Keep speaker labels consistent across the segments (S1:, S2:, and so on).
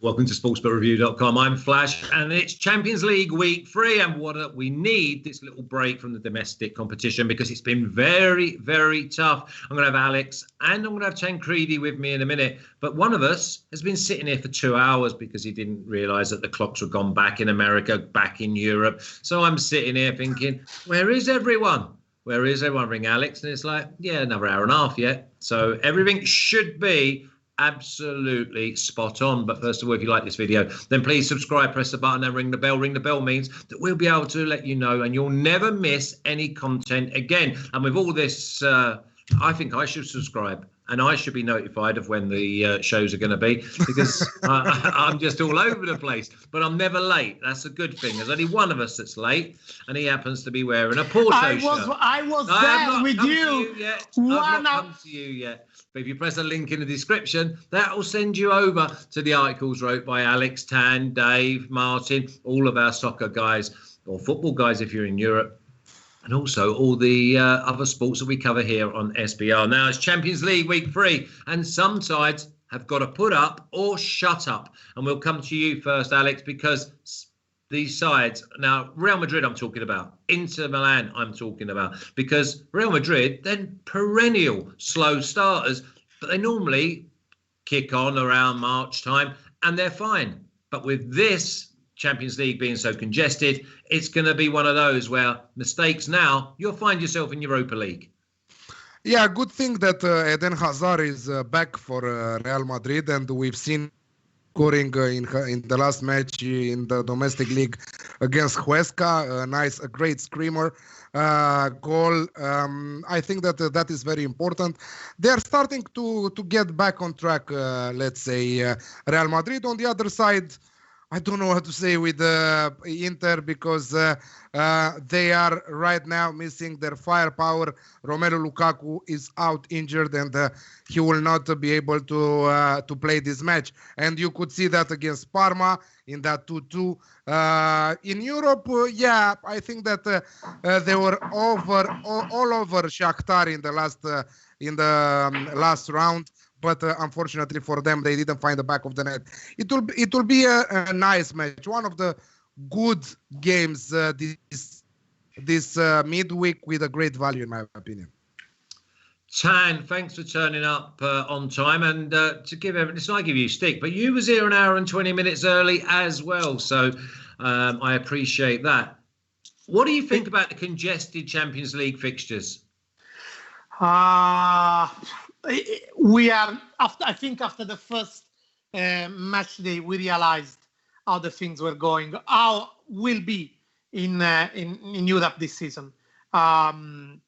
S1: Welcome to sportsbookreview.com. I'm Flash, and it's Champions League week 3, and what we need this little break from the domestic competition because it's been very, very tough. I'm going to have Alex and I'm going to have Tancredi with me in a minute, but one of us has been sitting here for 2 hours because he didn't realise that the clocks were gone back in America, back in Europe. So I'm sitting here thinking, where is everyone? Where is everyone? Ring Alex, and it's like, yeah, another hour and a half yet. So everything should be absolutely spot on. But first of all, if you like this video, then please subscribe, press the button and ring the bell. Ring the bell means that we'll be able to let you know and you'll never miss any content again. And with all this, I think I should subscribe and I should be notified of when the shows are going to be because I'm just all over the place. But I'm never late. That's a good thing. There's only one of us that's late, and he happens to be wearing a Porto shirt.
S2: I was there with you.
S1: I've not come to you yet. But if you press a link in the description, that will send you over to the articles wrote by Alex, Tan, Dave, Martin, all of our soccer guys or football guys if you're in Europe, and also all the other sports that we cover here on SBR. Now, it's Champions League week 3, and some sides have got to put up or shut up. And we'll come to you first, Alex, because these sides, now Real Madrid I'm talking about, Inter Milan I'm talking about, because Real Madrid, they're perennial slow starters, but they normally kick on around March time and they're fine. But with this Champions League being so congested, it's going to be one of those where mistakes now, you'll find yourself in Europa League.
S3: Yeah, good thing that Eden Hazard is back for Real Madrid, and we've seen scoring in the last match in the domestic league against Huesca. A great screamer goal. I think that is very important. They're starting to get back on track, let's say, Real Madrid. On the other side, I don't know what to say with Inter because they are right now missing their firepower. Romelu Lukaku is out injured and he will not be able to play this match. And you could see that against Parma in that 2-2. In Europe, yeah, I think that they were all over Shakhtar in the last round. But unfortunately for them, they didn't find the back of the net. It will be a nice match, one of the good games this midweek with a great value, in my opinion.
S1: Tan, thanks for turning up on time, and to give evidence, I give you stick, but you was here an hour and 20 minutes early as well, so I appreciate that. What do you think about the congested Champions League fixtures?
S2: We are I think after the first match day, we realized how the things were going, how will be in Europe this season, and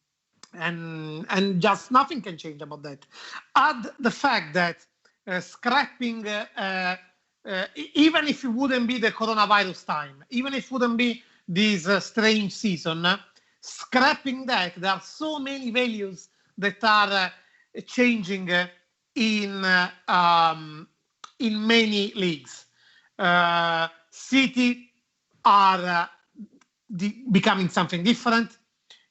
S2: just nothing can change about that. Add the fact that scrapping, even if it wouldn't be the coronavirus time, even if it wouldn't be this strange season, scrapping that, there are so many values that are changing in many leagues. City are becoming something different.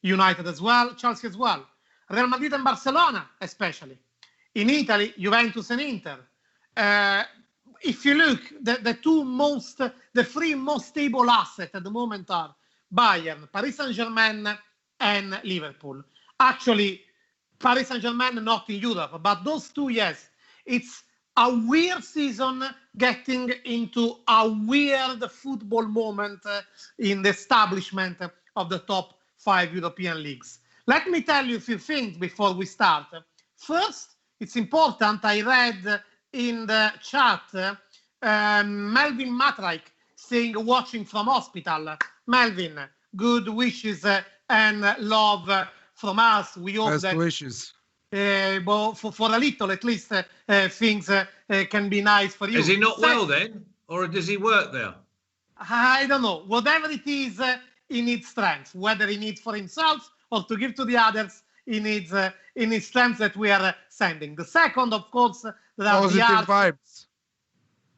S2: United as well, Chelsea as well. Real Madrid and Barcelona especially. In Italy, Juventus and Inter. If you look, the three most stable assets at the moment are Bayern, Paris Saint-Germain and Liverpool. Actually, Paris Saint-Germain not in Europe, but those two, yes. It's a weird season getting into a weird football moment in the establishment of the top 5 European leagues. Let me tell you a few things before we start. First, it's important, I read in the chat, Melvin Matraik saying watching from hospital. Melvin, good wishes and love from us. We hope
S3: best
S2: that
S3: wishes.
S2: But for a little, at least, things can be nice for you.
S1: Is he not well then? Or does he work there?
S2: I don't know. Whatever it is, he needs strength. Whether he needs for himself or to give to the others, he needs strength that we are sending. The second, of course, there are
S3: positive vibes.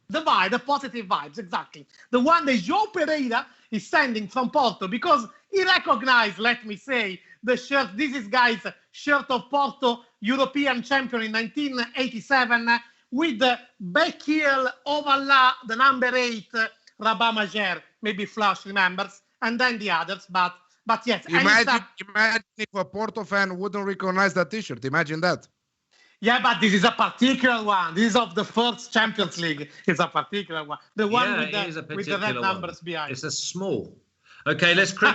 S2: The positive vibes, exactly. The one that João Pereira is sending from Porto, because he recognized, let me say, the shirt. This is, guys, shirt of Porto, European champion in 1987, with Bekir Ovala, the number 8, Rabat Majer, maybe Flash remembers, and then the others. But yes.
S3: Imagine if a Porto fan wouldn't recognize that T-shirt. Imagine that.
S2: Yeah, but this is a particular one. This is of the first Champions League. It's a particular one. The one with the red numbers behind.
S1: It's a small. Okay, let's go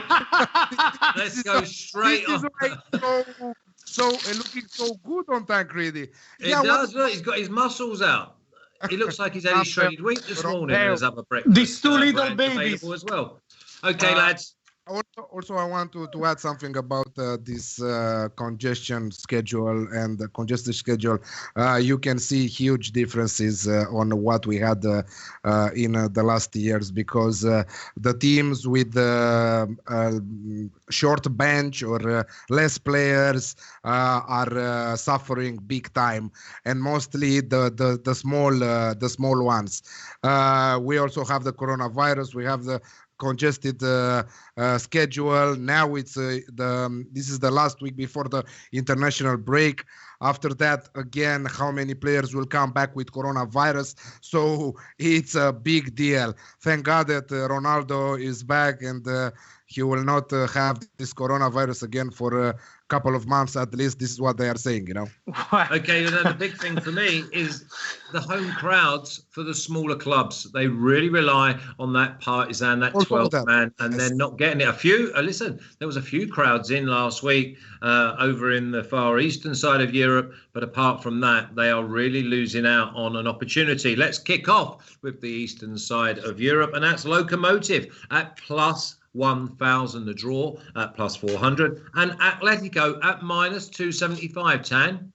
S1: straight on.
S3: So looking so good on Tancredi.
S1: It does. Look, he's got his muscles out. He looks like he's had his shredded wheat this morning. There's other breakfast.
S2: These two little babies
S1: as well. Okay, lads.
S3: Also, I want to add something about this congestion schedule and the congested schedule. You can see huge differences on what we had in the last years, because the teams with short bench or less players are suffering big time, and mostly the small ones. We also have the coronavirus. We have the congested schedule. Now it's this is the last week before the international break. After that, again, how many players will come back with coronavirus? So it's a big deal. Thank God that Ronaldo is back, and he will not have this coronavirus again for a couple of months at least. This is what they are saying, you know.
S1: Okay, and then the big thing for me is the home crowds for the smaller clubs. They really rely on that partisan, that 12th man, and they're not getting it. Listen, there was a few crowds in last week over in the far eastern side of Europe, but apart from that, they are really losing out on an opportunity. Let's kick off with the eastern side of Europe, and that's Lokomotiv at plus 1,000, the draw at plus 400, and Atletico at minus 275. Tan?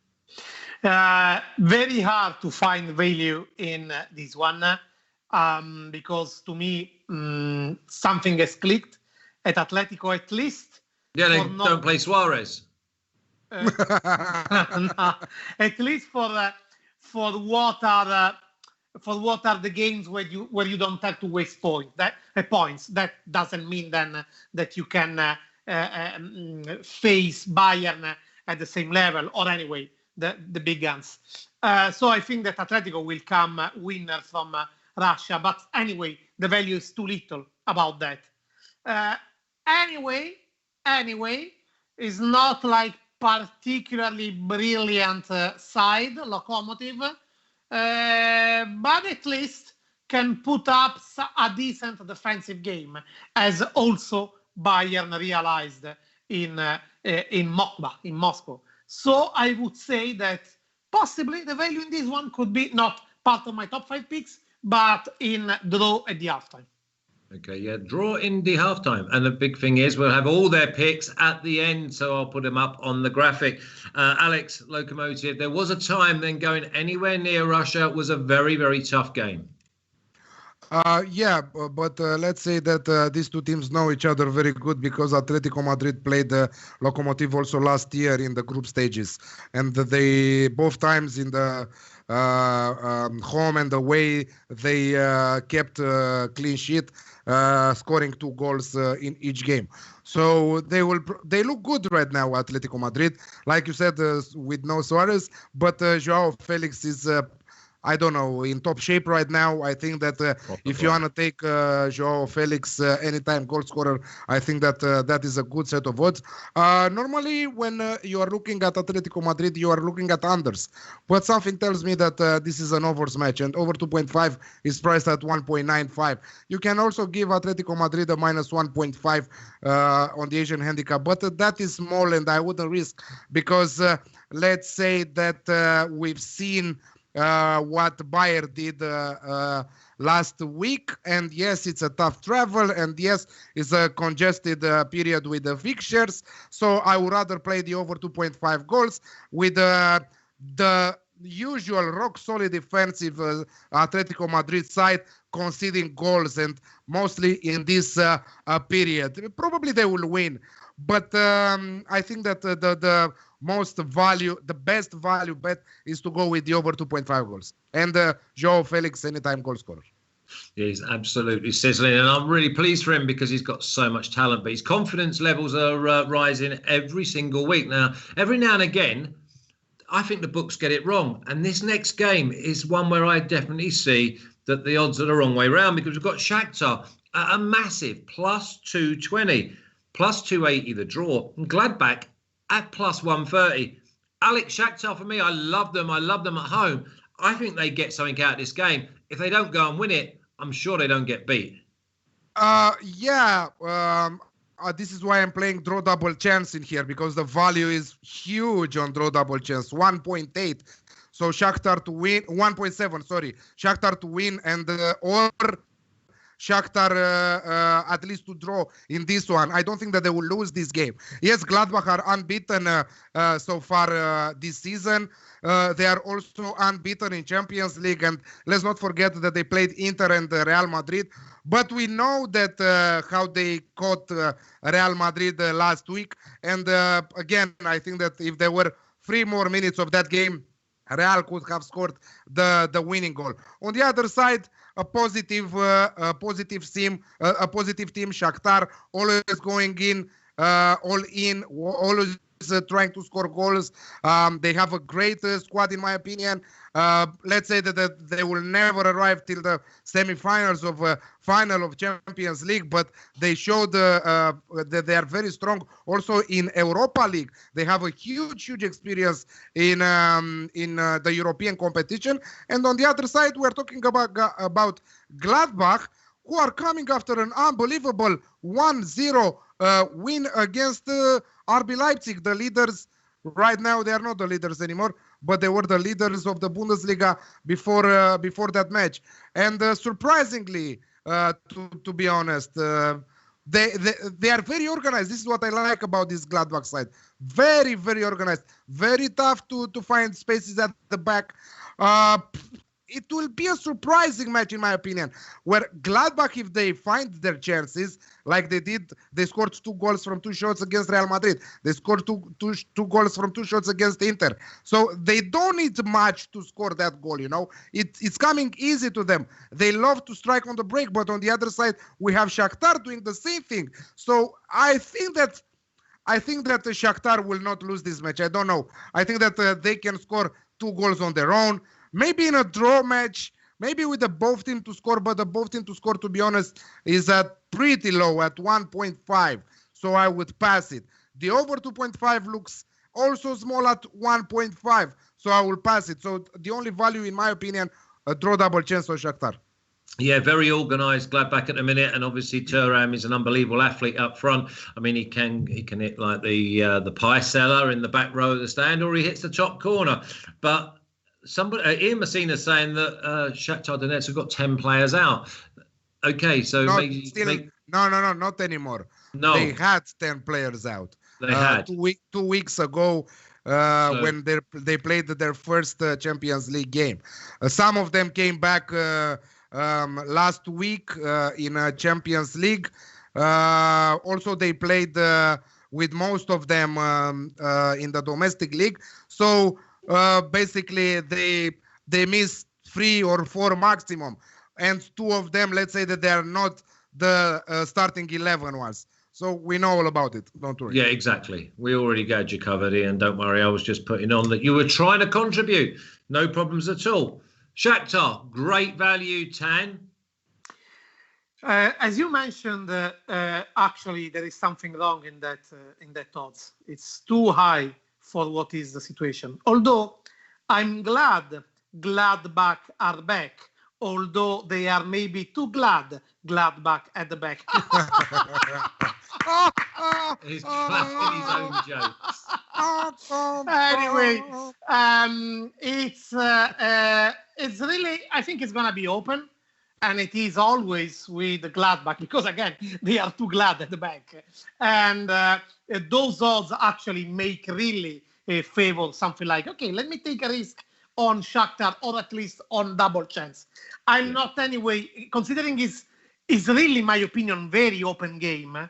S2: Very hard to find value in this one, because to me something has clicked at Atletico at least.
S1: Yeah, they don't play Suarez.
S2: No, at least for what are the games where you don't have to waste points. That doesn't mean then that you can face Bayern at the same level, or anyway the big guns. So I think that Atletico will come winner from Russia, but anyway the value is too little about that. Anyway, is not like particularly brilliant side, Lokomotiv. But at least can put up a decent defensive game, as also Bayern realized in Moscow. So I would say that possibly the value in this one could be not part of my top 5 picks, but in draw at the halftime.
S1: Okay, yeah, draw in the halftime. And the big thing is we'll have all their picks at the end, so I'll put them up on the graphic. Alex, Lokomotiv, there was a time then going anywhere near Russia was a very, very tough game.
S3: Yeah, but let's say that these two teams know each other very good, because Atletico Madrid played Lokomotiv also last year in the group stages, and they both times in the home and away they kept clean sheet, scoring 2 goals in each game. So they look good right now, Atletico Madrid, like you said, with no Suarez, but Joao Felix is I don't know, in top shape right now. I think that if you want to take Joao Felix anytime goal scorer, I think that that is a good set of odds. Normally, when you are looking at Atletico Madrid, you are looking at unders. But something tells me that this is an overs match, and over 2.5 is priced at 1.95. You can also give Atletico Madrid a minus 1.5 on the Asian handicap, but that is small, and I wouldn't risk, because let's say that we've seen what Bayern did last week, and yes, it's a tough travel, and yes, it's a congested period with the fixtures, so I would rather play the over 2.5 goals with the usual rock-solid defensive Atletico Madrid side conceding goals, and mostly in this period. Probably they will win, but I think that the best value bet is to go with the over 2.5 goals. And Joao Felix, anytime goal scorer.
S1: Yeah, he's absolutely sizzling, and I'm really pleased for him because he's got so much talent, but his confidence levels are rising every single week. Now, every now and again, I think the books get it wrong. And this next game is one where I definitely see that the odds are the wrong way round, because we've got Shakhtar at a massive plus 220, plus 280 the draw, and Gladbach at plus 130. Alex, Shakhtar for me, I love them. I love them at home. I think they get something out of this game. If they don't go and win it, I'm sure they don't get beat.
S3: This is why I'm playing draw double chance in here, because the value is huge on draw double chance, 1.8. So Shakhtar to win, 1.7, sorry. Shakhtar to win and or Shakhtar at least to draw in this one. I don't think that they will lose this game. Yes, Gladbach are unbeaten so far this season. They are also unbeaten in Champions League. And let's not forget that they played Inter and Real Madrid. But we know that how they caught Real Madrid last week. And again, I think that if there were 3 more minutes of that game, Real could have scored the winning goal. On the other side, a positive team, Shakhtar, always going in, always trying to score goals. They have a great squad, in my opinion. Let's say that they will never arrive till the semi-finals of final of Champions League, but they showed that they are very strong also in Europa League. They have a huge experience in the European competition. And on the other side, we're talking about Gladbach, who are coming after an unbelievable 1-0 win against RB Leipzig, the leaders. Right now, they are not the leaders anymore, but they were the leaders of the Bundesliga before that match. And surprisingly, to be honest, they are very organized. This is what I like about this Gladbach side. Very, very organized. Very tough to find spaces at the back. It will be a surprising match, in my opinion, where Gladbach, if they find their chances, like they did, they scored 2 goals from 2 shots against Real Madrid. They scored two goals from 2 shots against Inter. So they don't need much to score that goal, you know. It's coming easy to them. They love to strike on the break, but on the other side, we have Shakhtar doing the same thing. So I think that the Shakhtar will not lose this match. I don't know. I think that they can score 2 goals on their own. Maybe in a draw match, maybe with the both team to score, but the both team to score, to be honest, is at pretty low at 1.5. So I would pass it. The over 2.5 looks also small at 1.5. So I will pass it. So the only value, in my opinion, a draw double chance on Shakhtar.
S1: Yeah, very organised Gladbach at the minute, and obviously Thuram is an unbelievable athlete up front. I mean, he can hit like the pie seller in the back row of the stand, or he hits the top corner. But Ian Messina saying that Shakhtar Donetsk have got 10 players out. Okay, so
S3: no, not anymore.
S1: No,
S3: they had 10 players out.
S1: They had
S3: 2 weeks ago when they played their first Champions League game. Some of them came back last week in Champions League. Also, they played with most of them in the domestic league. So basically, they missed 3 or 4 maximum, and 2 of them, let's say that they are not the starting 11 ones. So we know all about it. Don't worry.
S1: Yeah, exactly. We already got you covered, Ian. Don't worry. I was just putting on that you were trying to contribute. No problems at all. Shakhtar, great value, Tan.
S2: As you mentioned, actually there is something wrong in that odds. It's too high for what is the situation. Although I'm glad Gladbach are back, although they are maybe too glad Gladbach at the back.
S1: He's cracking his own jokes.
S2: Anyway, it's really, I think it's going to be open. And it is always with the Gladbach, because again, they are too glad at the back. And those odds actually make really favor something like, okay, let me take a risk on Shakhtar, or at least on double chance. I'm not anyway, considering it's really, my opinion, very open game.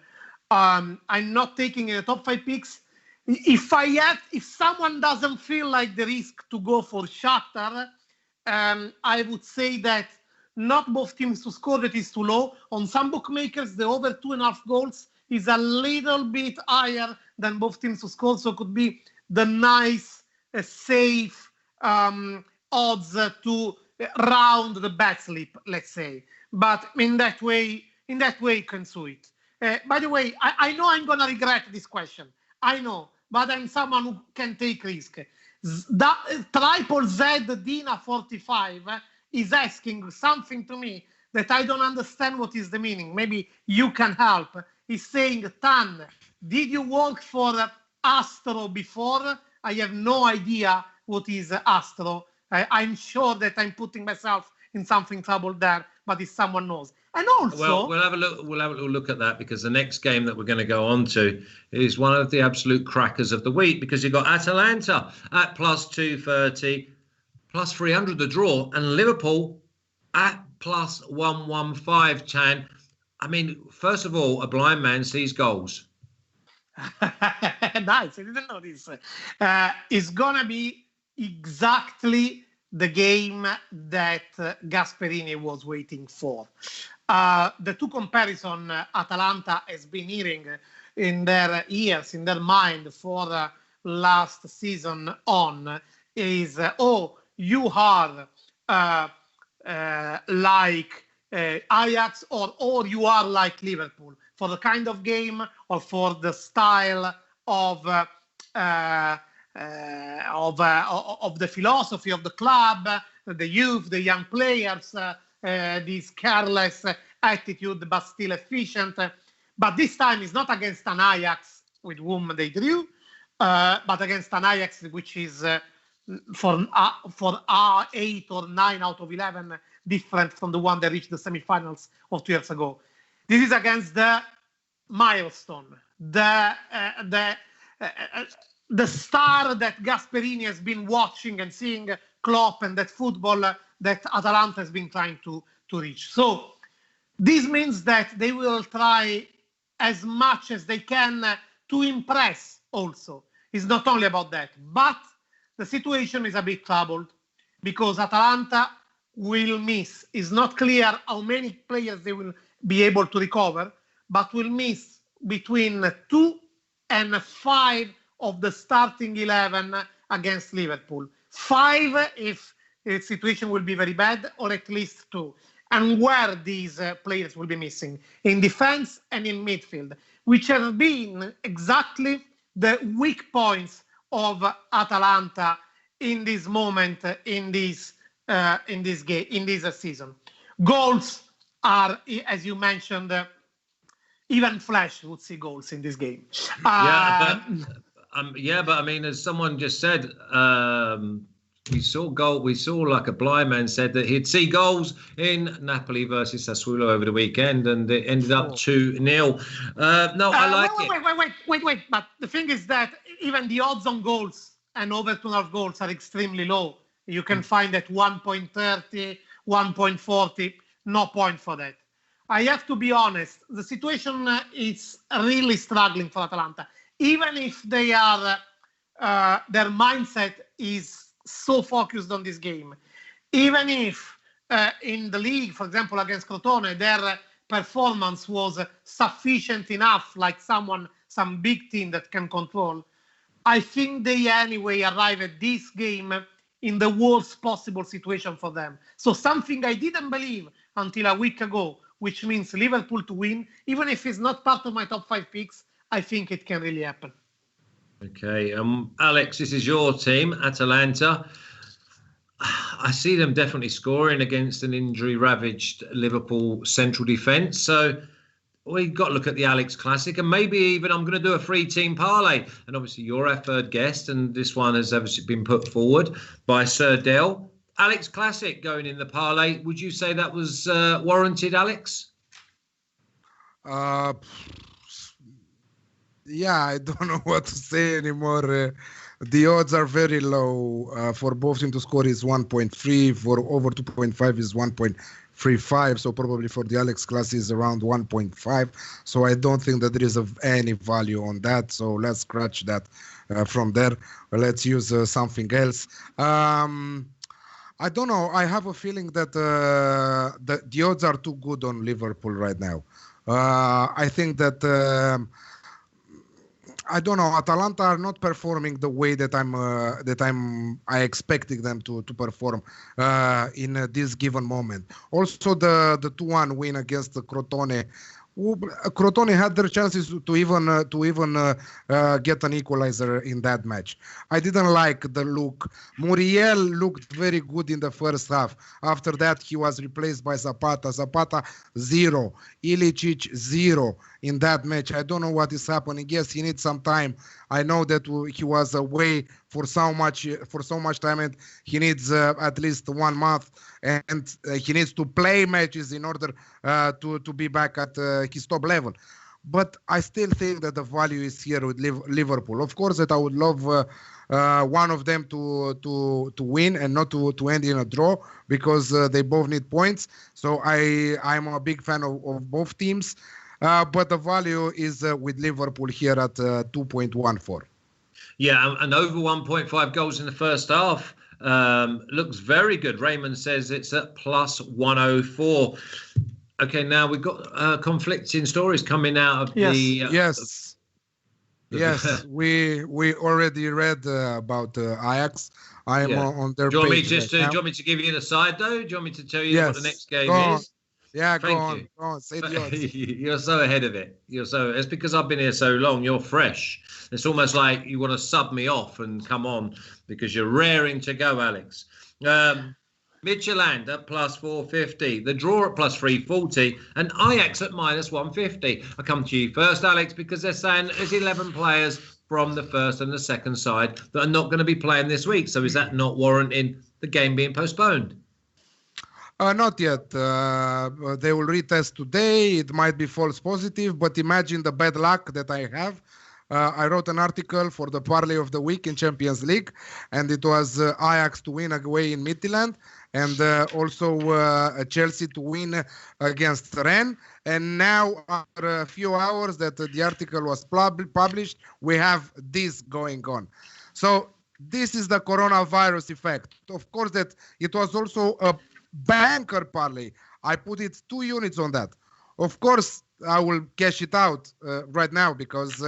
S2: I'm not taking the top 5 picks. If someone doesn't feel like the risk to go for Shakhtar, I would say that not both teams to score, that is too low. On some bookmakers, the over 2.5 goals is a little bit higher than both teams to score, so it could be the nice safe odds to round the bet slip, let's say. But in that way, you can do it. By the way, I know I'm going to regret this question. I know, but I'm someone who can take risk. That Triple Z Dina 45 is asking something to me that I don't understand what is the meaning. Maybe you can help. He's saying, Tan, did you work for Astro before? I have no idea what is Astro. I'm sure that I'm putting myself in something trouble there, but if someone knows. And also,
S1: well, we'll have a little look at that, because the next game that we're going to go on to is one of the absolute crackers of the week, because you've got Atalanta at plus 230, plus 300 the draw, and Liverpool at plus 115. Chan, I mean, first of all, a blind man sees goals.
S2: Nice, I didn't know this. It's gonna be exactly the game that Gasperini was waiting for. The two comparison Atalanta has been hearing in their ears, in their mind for last season on is, you are like Ajax, or you are like Liverpool, for the kind of game or for the style of the philosophy of the club, the youth, the young players, this careless attitude, but still efficient. But this time it's not against an Ajax with whom they drew, but against an Ajax which is for 8 or 9 out of 11 different from the one that reached the semifinals of 2 years ago. This is against the milestone, the star that Gasperini has been watching and seeing, Klopp, and that football that Atalanta has been trying to reach. So this means that they will try as much as they can to impress also. It's not only about that, but the situation is a bit troubled because Atalanta will miss. It's not clear how many players they will be able to recover, but will miss between 2 and 5 of the starting 11 against Liverpool. 5 if the situation will be very bad, or at least 2. And where these players will be missing? In defense and in midfield, which have been exactly the weak points of Atalanta in this moment, in this game, in this season. Goals are, as you mentioned, even Flash would see goals in this game.
S1: But I mean, as someone just said, we saw like a blind man said that he'd see goals in Napoli versus Sassuolo over the weekend, and it ended up 2-0. I like it.
S2: Wait. But the thing is that even the odds on goals and over 2.5 goals are extremely low. You can find at 1.30, 1.40, no point for that. I have to be honest, the situation is really struggling for Atalanta. Even if they are, their mindset is so focused on this game. Even if in the league, for example, against Crotone, their performance was sufficient enough, like some big team that can control, I think they anyway arrive at this game in the worst possible situation for them. So something I didn't believe until a week ago, which means Liverpool to win, even if it's not part of my top 5 picks, I think it can really happen.
S1: Okay, Alex, this is your team, Atalanta. I see them definitely scoring against an injury-ravaged Liverpool central defence. So we've got to look at the Alex Classic, and maybe even I'm going to do a 3-team parlay. And obviously you're our third guest, and this one has obviously been put forward by Sir Dell. Alex Classic going in the parlay. Would you say that was warranted, Alex?
S3: Yeah, I don't know what to say anymore. The odds are very low. For both teams to score is 1.3. For over 2.5 is 1.35. So probably for the Alex class is around 1.5. So I don't think that there is any value on that. So let's scratch that from there. Let's use something else. I don't know. I have a feeling that the odds are too good on Liverpool right now. I think that I don't know. Atalanta are not performing the way that I expecting them to perform in this given moment. Also, the 2-1 win against Crotone. Crotone had their chances to even get an equalizer in that match. I didn't like the look. Muriel looked very good in the first half. After that, he was replaced by Zapata. Zapata 0. Ilicic 0 in that match. I don't know what is happening. Yes, he needs some time. I know that he was away for so much time, and he needs at least 1 month, and he needs to play matches in order to be back at his top level. But I still think that the value is here with Liverpool. Of course, that I would love one of them to win and not to end in a draw, because they both need points. So I'm a big fan of both teams. But the value is with Liverpool here at 2.14.
S1: Yeah, and over 1.5 goals in the first half. Looks very good. Raymond says it's at plus 104. Okay, now we've got conflicting stories coming out of the...
S3: Yes. We already read about Ajax. I'm on their page.
S1: Do you want me to give you the side, though? Do you want me to tell you what the next game is?
S3: Yeah,
S1: Thank
S3: go on. Say the odds.
S1: You're so ahead of it. It's because I've been here so long. You're fresh. It's almost like you want to sub me off and come on because you're raring to go, Alex. Midtjylland at plus 450, the draw at plus 340, and Ajax at minus 150. I come to you first, Alex, because they're saying there's 11 players from the first and the second side that are not going to be playing this week. So is that not warranting the game being postponed?
S3: Not yet. They will retest today. It might be false positive, but imagine the bad luck that I have. I wrote an article for the parlay of the week in Champions League, and it was Ajax to win away in Midtjylland, and also Chelsea to win against Rennes. And now, after a few hours that the article was published, we have this going on. So this is the coronavirus effect. Of course, that it was also a banker parlay. I put it 2 units on that. Of course, I will cash it out right now because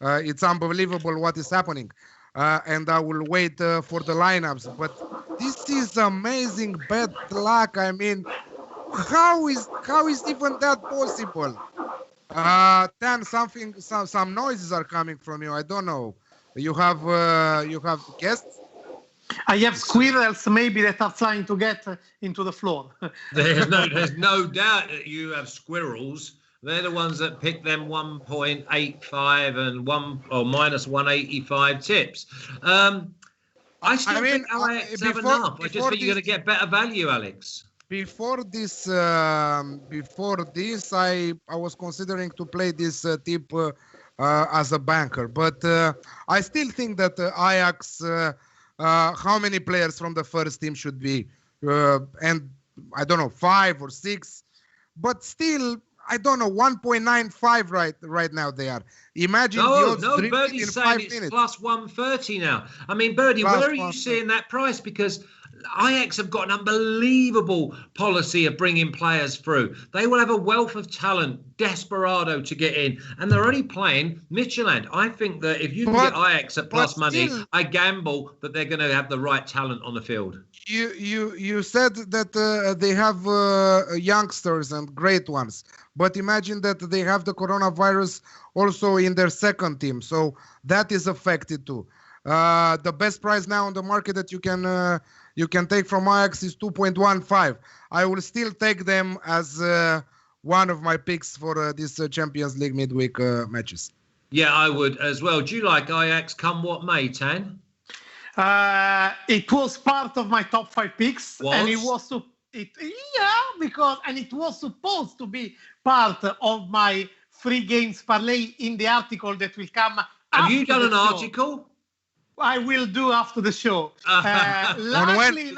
S3: it's unbelievable what is happening. And I will wait for the lineups. But this is amazing bad luck. I mean, how is even that possible? Then some noises are coming from you. I don't know. You have guests?
S2: I have squirrels maybe that are trying to get into the floor.
S1: There's no doubt that you have squirrels. They're the ones that pick them 1.85 and minus 185 tips. I think Ajax have enough. I just think you're going to get better value, Alex.
S3: Before this, I was considering to play this tip as a banker, but I still think that Ajax. How many players from the first team should be? And I don't know, 5 or 6. But still, I don't know, 1.95 right now they are. Imagine the odds
S1: Birdie's saying it's minutes. Plus 130 now. I mean, Birdie, where are you seeing that price? Because Ajax have got an unbelievable policy of bringing players through. They will have a wealth of talent, desperado to get in, and they're only playing Midtjylland. I think that if you can get Ajax at plus money, I gamble that they're going to have the right talent on the field.
S3: You said that they have youngsters and great ones, but imagine that they have the coronavirus also in their second team, so that is affected too. The best price now on the market that you can take from Ajax is 2.15. I will still take them as one of my picks for this Champions League midweek matches.
S1: Yeah, I would as well. Do you like Ajax come what may, Tan?
S2: It was part of my top 5 picks, and it was supposed to be part of my free games parlay in the article that will come.
S1: Have you done an article?
S2: I will do after the show. Luckily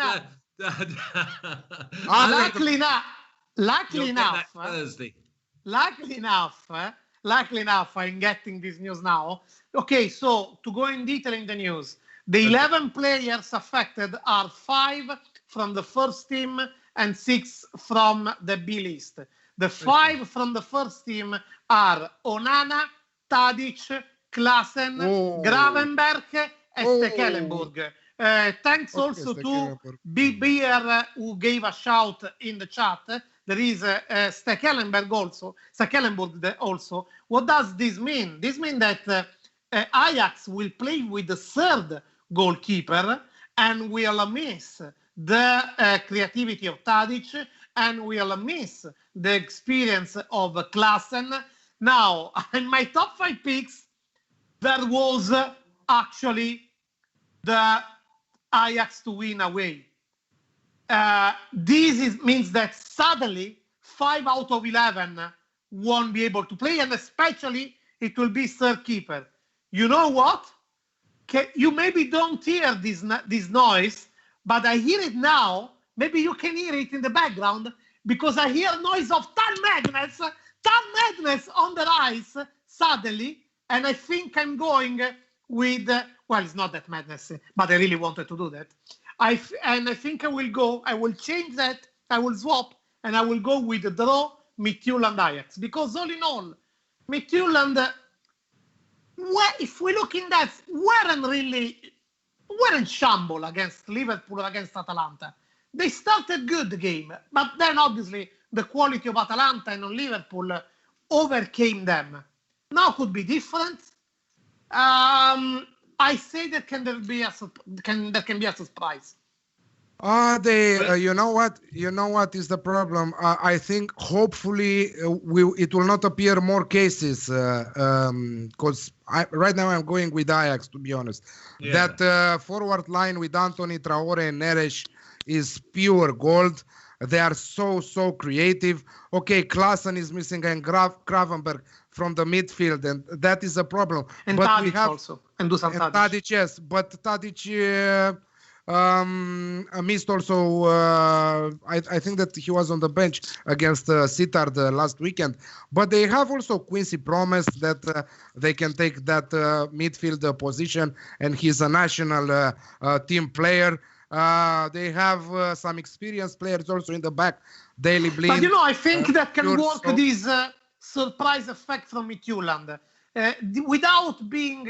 S2: enough, I'm getting this news now. Okay, so to go in detail in the news, the 11 players affected are 5 from the first team and 6 from the B list. The 5 from the first team are Onana, Tadic, Klaassen, Gravenberg, and Stekelenburg. Thanks also to B-Beer who gave a shout in the chat. There is Stekelenburg also. What does this mean? This means that Ajax will play with the third goalkeeper and will miss the creativity of Tadic and will miss the experience of Klaassen. Now, in my top 5 picks, there was actually the Ajax to win away. Means that suddenly 5 out of 11 won't be able to play, and especially it will be third keeper. You know what? You maybe don't hear this noise, but I hear it now. Maybe you can hear it in the background because I hear noise of Tan Madness on the rise suddenly, and I think I'm going with, well, it's not that madness, but I really wanted to do that. I think I will change that, I will swap, and I will go with the draw Midtjylland Ajax. Because all in all, Midtjylland, if we look in that, weren't shamble against Liverpool or against Atalanta. They started good the game, but then obviously the quality of Atalanta and Liverpool overcame them. Now could be different. I say that there can be a surprise.
S3: You know what is the problem? I think hopefully it will not appear more cases because right now I'm going with Ajax, to be honest. Yeah. That forward line with Anthony, Traore and Neres is pure gold. They are so creative. Okay, Klaassen is missing and Gravenberg from the midfield, and that is a problem.
S2: And but Tadic also, and Dusan Tadic.
S3: Tadic, yes, but Tadic missed also. I think that he was on the bench against Sittard last weekend. But they have also Quincy promised that they can take that midfield position, and he's a national team player. They have some experienced players also in the back. Daily Blind.
S2: But I think that can work this surprise effect from Midtjylland. Without being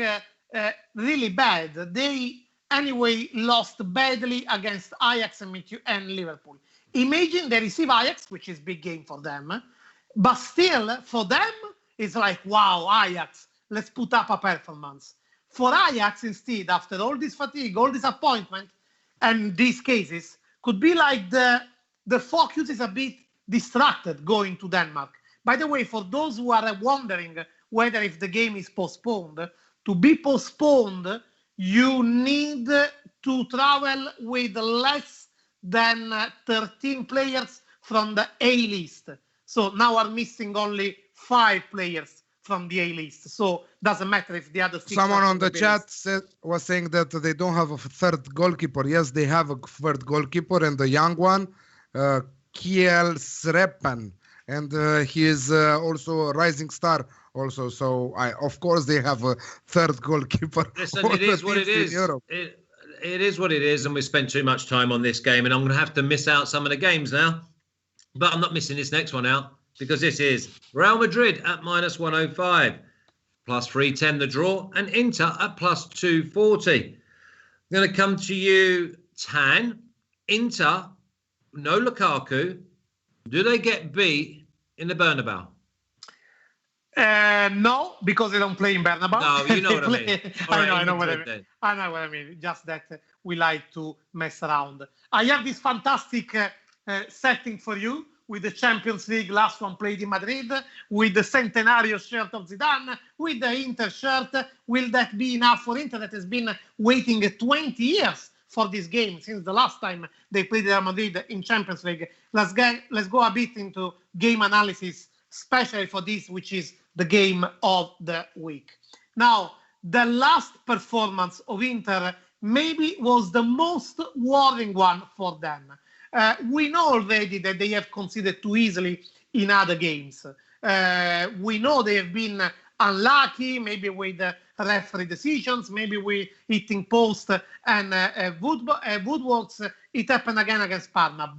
S2: really bad, they anyway lost badly against Ajax and Liverpool. Imagine they receive Ajax, which is big game for them, but still for them it's like, wow, Ajax, let's put up a performance. For Ajax instead, after all this fatigue, all disappointment, and these cases, could be like the focus is a bit distracted going to Denmark. By the way, for those who are wondering whether if the game is postponed, to be postponed, you need to travel with less than 13 players from the A list. So now are missing only 5 players from the A list. So doesn't matter if the other 6.
S3: Someone on the chat was saying that they don't have a third goalkeeper. Yes, they have a third goalkeeper, and the young one, Kiel Srepan, and he is also a rising star. Also, so of course they have a third goalkeeper.
S1: Listen, it is what it is. It is what it is, and we spent too much time on this game, and I'm going to have to miss out some of the games now. But I'm not missing this next one out because this is Real Madrid at -105, plus 310 the draw, and Inter at plus 240. I'm going to come to you, Tan. Inter, no Lukaku. Do they get beat in the Bernabeu?
S2: No, because they don't play in Bernabeu.
S1: No, you know what I mean.
S2: I know what I mean. Just that we like to mess around. I have this fantastic setting for you with the Champions League last one played in Madrid, with the Centenario shirt of Zidane, with the Inter shirt. Will that be enough for Inter that has been waiting 20 years for this game since the last time they played Real Madrid in Champions League? Let's go a bit into game analysis, especially for this, which is the game of the week. Now, the last performance of Inter maybe was the most worrying one for them. We know already that they have conceded too easily in other games. We know they have been unlucky, maybe with referee decisions, maybe with hitting post and woodworks. It happened again against Parma.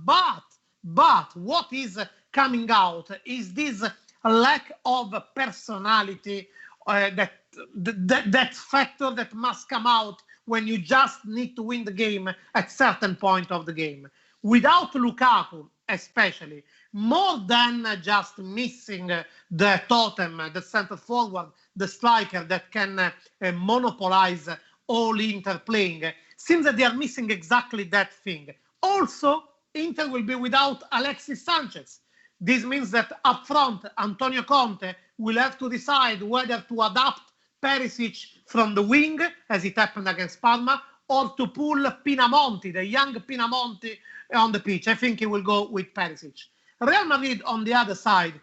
S2: But what is coming out is this lack of personality that that factor that must come out when you just need to win the game at certain point of the game. Without Lukaku, especially, more than just missing the totem, the center forward, the striker that can monopolize all Inter playing, seems that they are missing exactly that thing. Also, Inter will be without Alexis Sanchez. This means that up front, Antonio Conte will have to decide whether to adapt Perisic from the wing, as it happened against Parma, or to pull Pinamonti, the young Pinamonti, on the pitch. I think he will go with Perisic. Real Madrid, on the other side,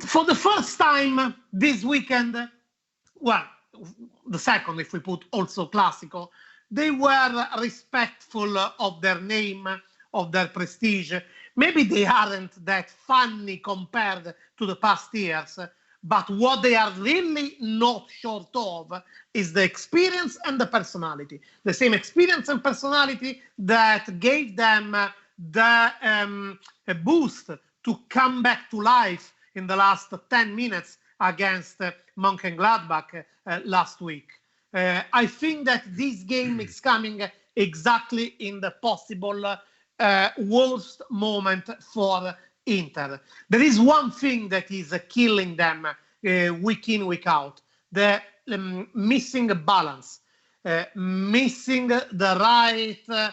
S2: for the first time this weekend, well, the second, if we put also Classico, they were respectful of their name, of their prestige. Maybe they aren't that funny compared to the past years, but what they are really not short of is the experience and the personality. The same experience and personality that gave them the boost to come back to life in the last 10 minutes against Mönchengladbach last week. I think that this game is coming exactly in the possible worst moment for Inter. There is one thing that is killing them week in, week out. The missing balance, missing the right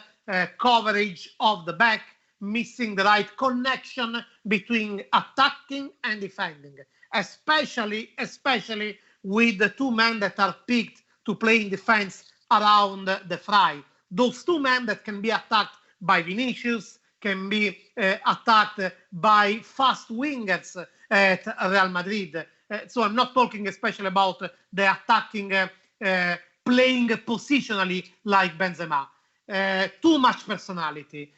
S2: coverage of the back, missing the right connection between attacking and defending, especially with the two men that are picked to play in defense around the fry. Those two men that can be attacked by Vinicius, can be attacked by fast wingers at Real Madrid. So I'm not talking especially about the attacking, playing positionally like Benzema. Too much personality,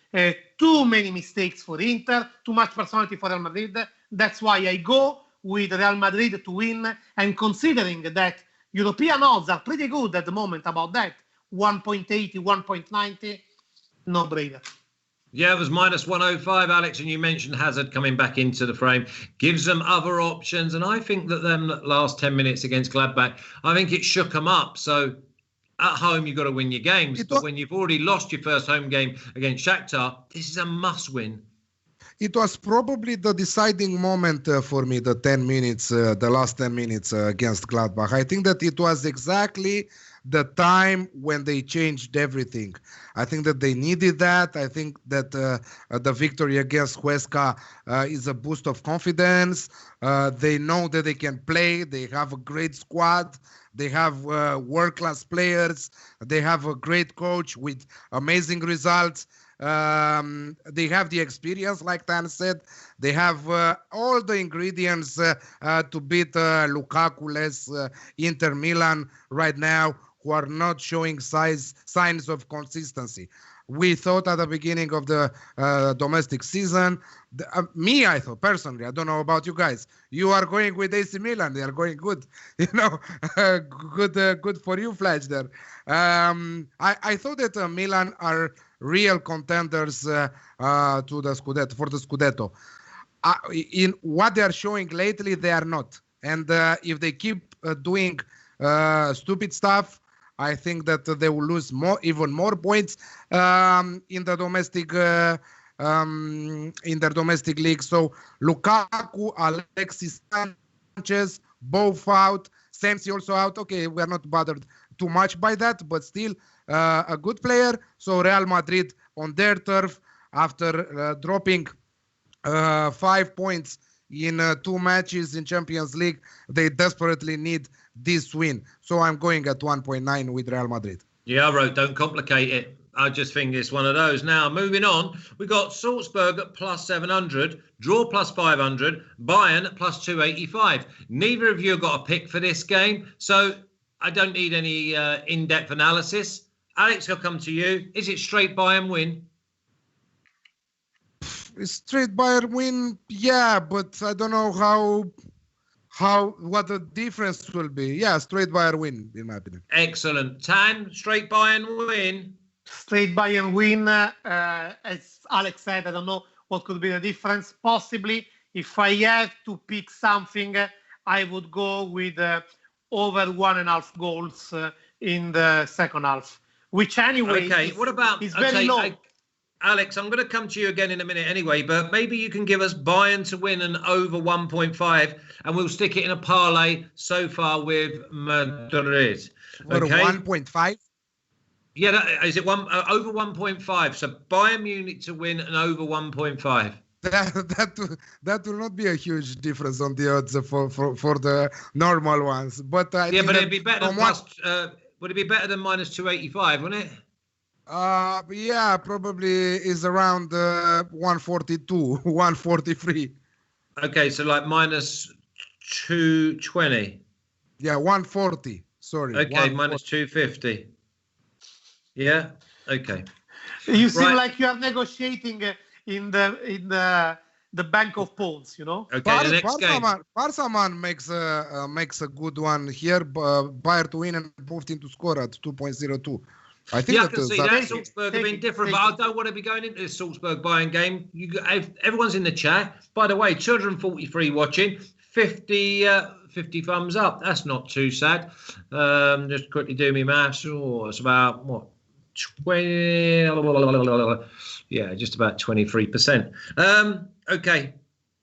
S2: too many mistakes for Inter, too much personality for Real Madrid. That's why I go with Real Madrid to win, and considering that European odds are pretty good at the moment about that, 1.80, 1.90, no-brainer.
S1: Yeah, it was minus 105, Alex, and you mentioned Hazard coming back into the frame, gives them other options, and I think that them last 10 minutes against Gladbach, I think it shook them up. So at home, you've got to win your games, but when you've already lost your first home game against Shakhtar, this is a must-win.
S3: It was probably the deciding moment for me, the 10 minutes, the last 10 minutes against Gladbach. I think that it was exactly the time when they changed everything. I think that they needed that. I think that the victory against Huesca is a boost of confidence. They know that they can play. They have a great squad. They have world-class players. They have a great coach with amazing results. They have the experience, like Tan said. They have all the ingredients to beat Lukaku-less Inter Milan right now, who are not showing signs of consistency. We thought at the beginning of the domestic season, I thought personally, I don't know about you guys, you are going with AC Milan, they are going good, good for you, Flash there. I thought that Milan are real contenders to the Scudetto, for the Scudetto. In what they are showing lately, they are not. And if they keep doing stupid stuff, I think that they will lose even more points in the domestic league. So Lukaku, Alexis Sanchez, both out. Sensi also out. Okay, we are not bothered too much by that, but still a good player. So Real Madrid on their turf, after dropping 5 points in 2 matches in Champions League, they desperately need this win. So I'm going at 1.9 with Real Madrid.
S1: Yeah, I wrote, don't complicate it. I just think it's one of those. Now, moving on, we got Salzburg at plus 700, draw plus 500, Bayern at plus 285. Neither of you have got a pick for this game, so I don't need any in-depth analysis. Alex, I'll come to you. Is it straight Bayern win?
S3: Straight Bayern win, yeah, but I don't know what the difference will be. Yeah, straight Bayern win, in my opinion.
S1: Excellent. Tan, straight Bayern win?
S2: Straight Bayern win. As Alex said, I don't know what could be the difference. Possibly, if I have to pick something, I would go with over 1.5 goals in the second half, which anyway is very low.
S1: Alex, I'm going to come to you again in a minute anyway, but maybe you can give us Bayern to win and over 1.5, and we'll stick it in a parlay so far with Madrid.
S3: Okay? 1.5?
S1: Yeah, is it over 1.5? So Bayern Munich to win and over 1.5.
S3: That will not be a huge difference on the odds for the normal ones. But but
S1: it'd be better than would it be better than minus 285, wouldn't it?
S3: Yeah, probably is around 142, 143.
S1: Okay, so like minus 220.
S3: Yeah, 140. Sorry.
S1: Okay, minus 250. Yeah. Okay.
S2: You seem like you are negotiating in the bank of pawns, you know.
S1: Okay, the next game.
S3: Barsaman makes a good one here. Bayern to win and Putin to score at 2.02. I think
S1: I can see that. Salzburg have been different, but I don't want to be going into this Salzburg Bayern game. Everyone's in the chat. By the way, 243 watching, 50 thumbs up. That's not too sad. Just quickly do me maths. It's about what? 20. Yeah, just about 23%. Okay,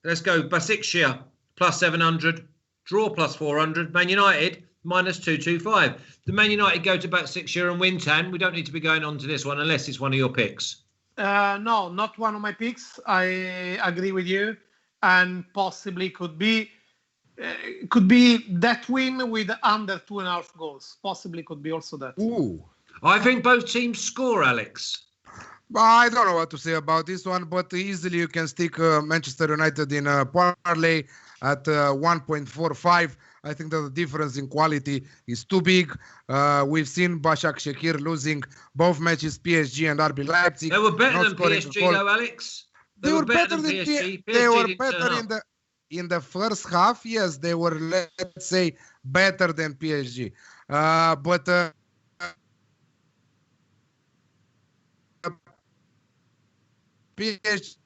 S1: let's go. Basaksehir plus 700, draw plus 400. Man United minus 225. The Man United go to Basaksehir and win 10. We don't need to be going on to this one unless it's one of your picks.
S2: No, not one of my picks. I agree with you, and possibly could be that win with under 2.5 goals. Possibly could be also that.
S3: Ooh.
S1: I think both teams score, Alex.
S3: I don't know what to say about this one, but easily you can stick Manchester United in a parlay at 1.45. I think that the difference in quality is too big. We've seen Basaksehir losing both matches, PSG and RB Leipzig.
S1: They were better than PSG, though, Alex.
S3: They were better than PSG. They were better in the first half. Yes, they were, let's say, better than PSG. But PSG,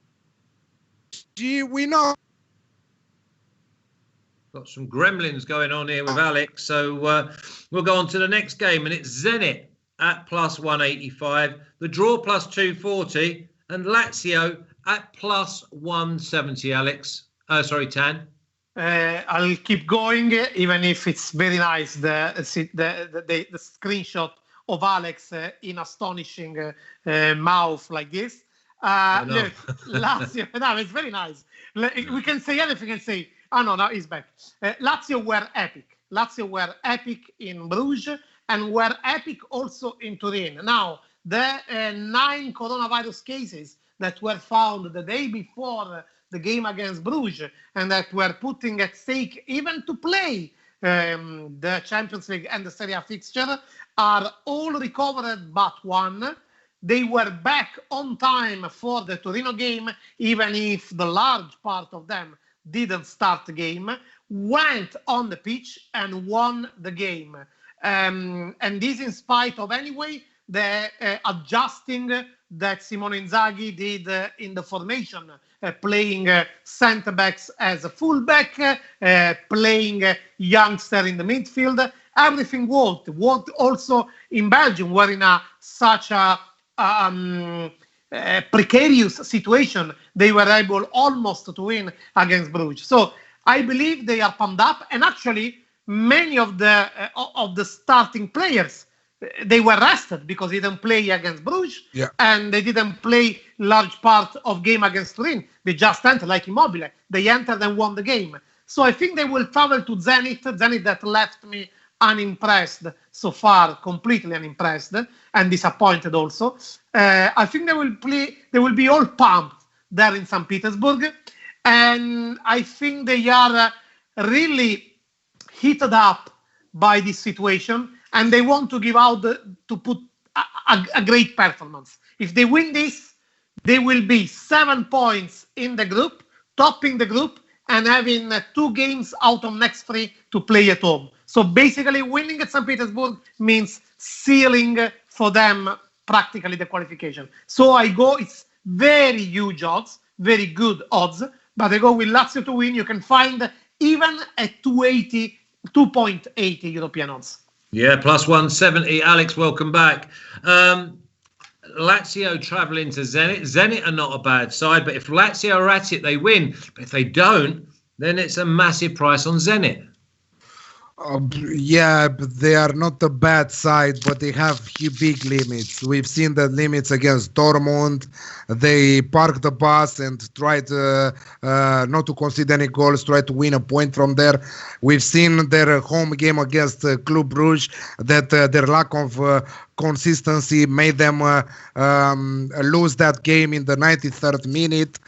S3: we know.
S1: Got some gremlins going on here with Alex, so we'll go on to the next game, and it's Zenit at plus 185, the draw plus 240, and Lazio at plus 170. Alex, sorry, Tan.
S2: I'll keep going, even if it's very nice the screenshot of Alex in astonishing mouth like this. Look, Lazio, no, it's very nice. We can say anything and say, oh no, he's back. Lazio were epic. Lazio were epic in Brugge and were epic also in Turin. Now, the 9 coronavirus cases that were found the day before the game against Brugge and that were putting at stake even to play the Champions League and the Serie A fixture are all recovered but one. They were back on time for the Torino game, even if the large part of them didn't start the game, went on the pitch and won the game. And this in spite of, anyway, the adjusting that Simone Inzaghi did in the formation, playing centre-backs as a full-back, playing youngster in the midfield. Everything worked. Worked also in Belgium, where in such a precarious situation, they were able almost to win against Brugge. So I believe they are pumped up, and actually many of the starting players, they were rested because they didn't play against Brugge, and they didn't play large part of game against Turin. They just entered like Immobile. They entered and won the game. So I think they will travel to Zenit that left me unimpressed so far, completely unimpressed and disappointed also. I think they will be all pumped there in St. Petersburg, and I think they are really heated up by this situation, and they want to give out to put a great performance. If they win this, they will be 7 points in the group, topping the group, and having 2 games out of next 3 to play at home. So basically, winning at St. Petersburg means sealing for them practically the qualification. So I go, it's very huge odds, very good odds, but I go with Lazio to win. You can find even at 2.80 European odds.
S1: Yeah, plus 170. Alex, welcome back. Lazio travelling to Zenit. Zenit are not a bad side, but if Lazio are at it, they win. But if they don't, then it's a massive price on Zenit.
S3: Yeah, but they are not a bad side, but they have big limits. We've seen the limits against Dortmund. They park the bus and try to not to concede any goals, try to win a point from there. We've seen their home game against Club Brugge, that their lack of consistency made them lose that game in the 93rd minute.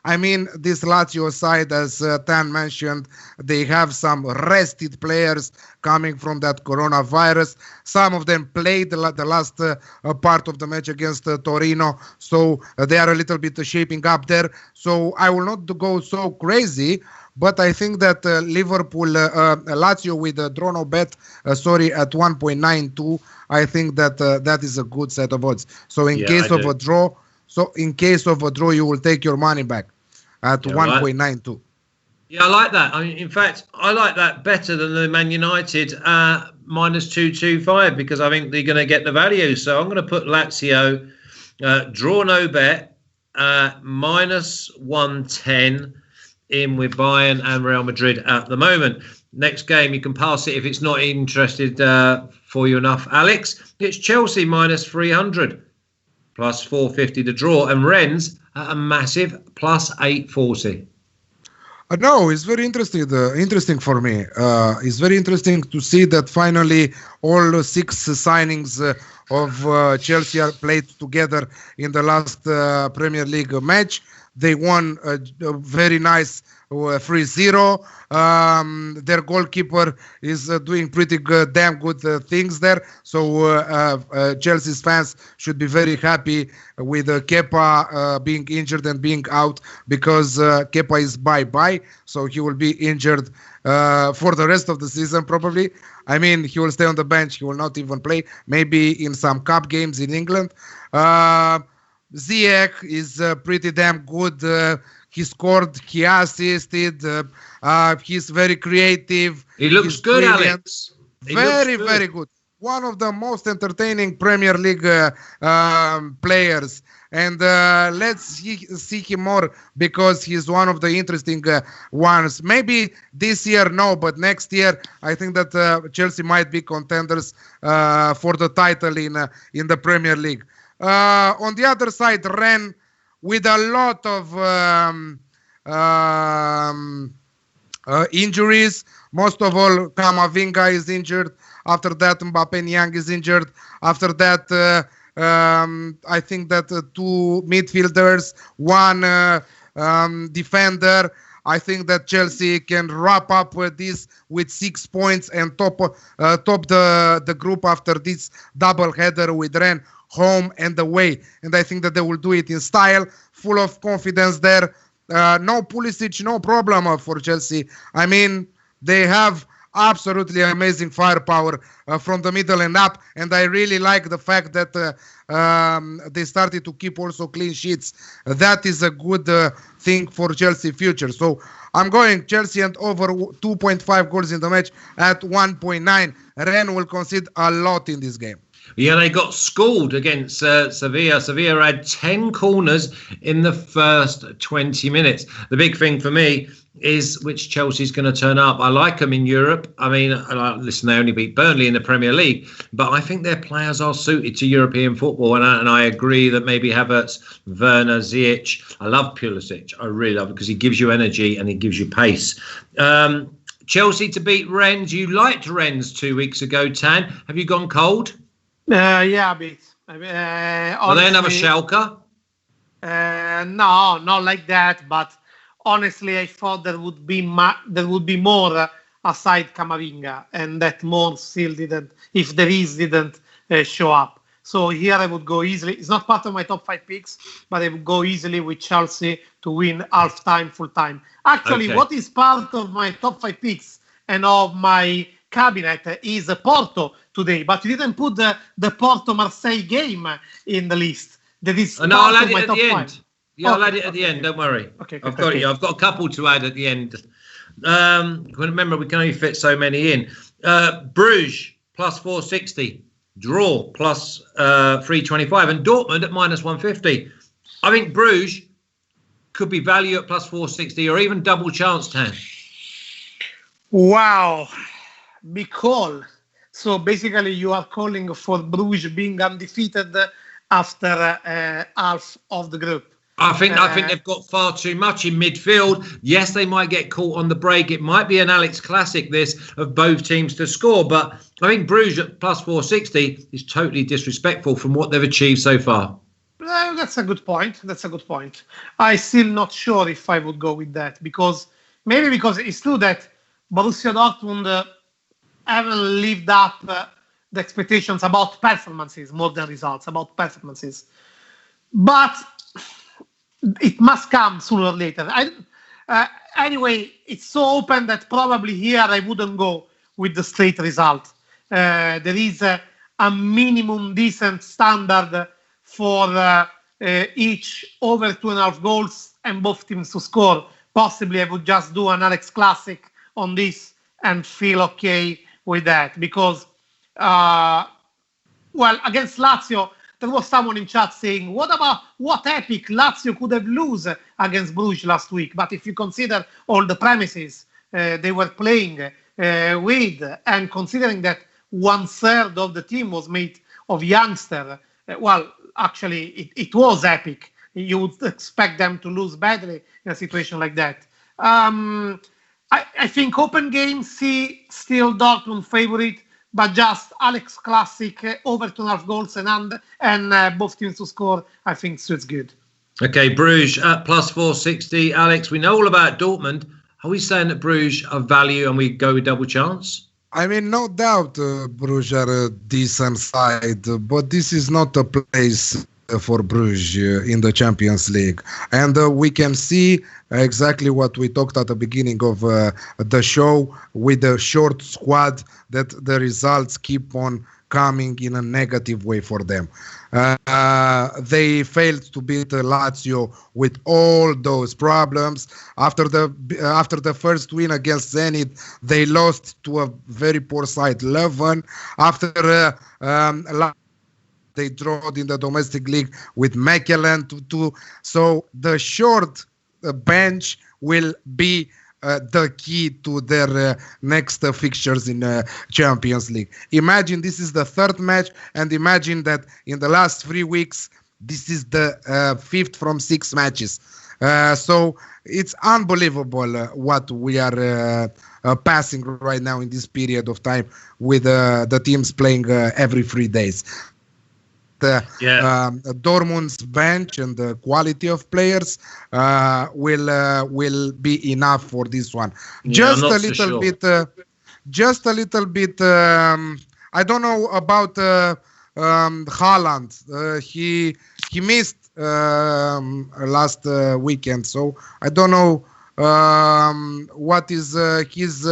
S3: I mean, this Lazio side, as Tan mentioned, they have some rested players coming from that coronavirus. Some of them played the last part of the match against Torino, so they are a little bit shaping up there. So I will not go so crazy, but I think that Liverpool, Lazio with a draw no bet, at 1.92, I think that that is a good set of odds. So in case of a draw, you will take your money back at 1.92.
S1: Yeah, I like that. I mean, in fact, I like that better than the Man United minus 225, because I think they're going to get the value. So I'm going to put Lazio draw no bet minus 110 in with Bayern and Real Madrid at the moment. Next game, you can pass it if it's not interested for you enough, Alex. It's Chelsea minus 300, plus 450 to draw, and Rennes at a massive plus 840.
S3: No, it's very interesting for me. It's very interesting to see that finally all 6 signings of Chelsea are played together in the last Premier League match. They won a very nice 3-0. Their goalkeeper is doing pretty good, damn good things there. So Chelsea's fans should be very happy with Kepa being injured and being out, because Kepa is bye-bye. So he will be injured for the rest of the season probably. I mean, he will stay on the bench. He will not even play. Maybe in some cup games in England. Ziyech is pretty damn good. He scored, he assisted, he's very creative.
S1: He looks good, brilliant. Alex.
S3: Very good. One of the most entertaining Premier League players. And let's see him more, because he's one of the interesting ones. Maybe this year, no, but next year, I think that Chelsea might be contenders for the title in the Premier League. On the other side, Rennes, with a lot of injuries. Most of all, Camavinga is injured. After that, Mbappé Niang is injured. After that, I think that 2 midfielders, 1 defender. I think that Chelsea can wrap up this with 6 points and top the group after this double header with Rennes, home and away. And I think that they will do it in style, full of confidence there. No Pulisic, no problem for Chelsea. I mean, they have absolutely amazing firepower from the middle and up. And I really like the fact that they started to keep also clean sheets. That is a good thing for Chelsea future. So I'm going Chelsea and over 2.5 goals in the match at 1.9. Rennes will concede a lot in this game.
S1: Yeah, they got schooled against Sevilla. Sevilla had 10 corners in the first 20 minutes. The big thing for me is which Chelsea's going to turn up. I like them in Europe. I mean, listen, they only beat Burnley in the Premier League, but I think their players are suited to European football. And I agree that maybe Havertz, Werner, Ziyech. I love Pulisic. I really love it because he gives you energy and he gives you pace. Chelsea to beat Rennes. You liked Rennes 2 weeks ago, Tan. Have you gone cold?
S2: Yeah, a bit.
S1: Are they another Schalke?
S2: No, not like that. But honestly, I thought there would be more aside Camavinga, and that more still didn't. If there is, didn't show up. So here I would go easily. It's not part of my top 5 picks, but I would go easily with Chelsea to win half time, full time. Actually, What is part of my top 5 picks and of my cabinet is Porto today, but you didn't put the Porto Marseille game in the list. That is
S1: I'll add it at the end. Yeah, I'll add it at the end. Don't worry.
S2: Okay,
S1: I've got a couple to add at the end. Remember, we can only fit so many in. Bruges plus 460, draw plus 325, and Dortmund at minus 150. I think Bruges could be value at plus 460 or even double chance, Tan.
S2: Wow, big call. So basically, you are calling for Bruges being undefeated after half of the group.
S1: I think they've got far too much in midfield. Yes, they might get caught on the break. It might be an Alex classic, this, of both teams to score. But I think Bruges at plus 460 is totally disrespectful from what they've achieved so far.
S2: That's a good point. I'm still not sure if I would go with that because it's true that Borussia Dortmund haven't lived up the expectations about performances more than results, about performances. But it must come sooner or later. Anyway, it's so open that probably here I wouldn't go with the straight result. There is a minimum decent standard for each over 2.5 goals and both teams to score. Possibly I would just do an Alex Classic on this and feel okay with that because, against Lazio, there was someone in chat saying, what epic Lazio could have lost against Bruges last week. But if you consider all the premises they were playing with, and considering that 1/3 of the team was made of youngsters, actually, it was epic. You would expect them to lose badly in a situation like that. I think open game, see still Dortmund favorite, but just Alex Classic over 2.5 goals and both teams to score, I think suits good.
S1: Okay, Bruges at plus 460. Alex, we know all about Dortmund. Are we saying that Bruges are value and we go with double chance?
S3: I mean, no doubt Bruges are a decent side, but this is not a place for Bruges in the Champions League. And we can see exactly what we talked at the beginning of the show with the short squad, that the results keep on coming in a negative way for them. They failed to beat Lazio with all those problems. After the first win against Zenit, they lost to a very poor side, Leuven. After they drawed in the domestic league with Midtjylland 2-2. So the short bench will be the key to their next fixtures in Champions League. Imagine this is the third match, and imagine that in the last 3 weeks, this is the fifth from 6 matches. So it's unbelievable what we are passing right now in this period of time with the teams playing every 3 days. Dortmund's bench and the quality of players will be enough for this one. Just a little bit. I don't know about Haaland. He missed last weekend, so I don't know what is his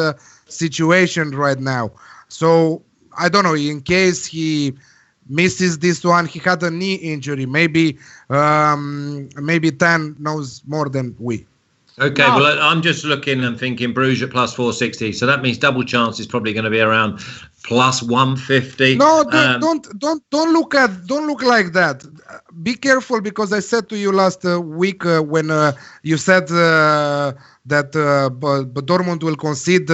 S3: situation right now. So I don't know. In case he misses this one, he had a knee injury. Maybe 10 knows more than we.
S1: Okay, no. Well, I'm just looking and thinking Bruges at plus 460. So that means double chance is probably going to be around plus 150.
S3: No, don't look like that. Be careful, because I said to you last week when you said that Dortmund will concede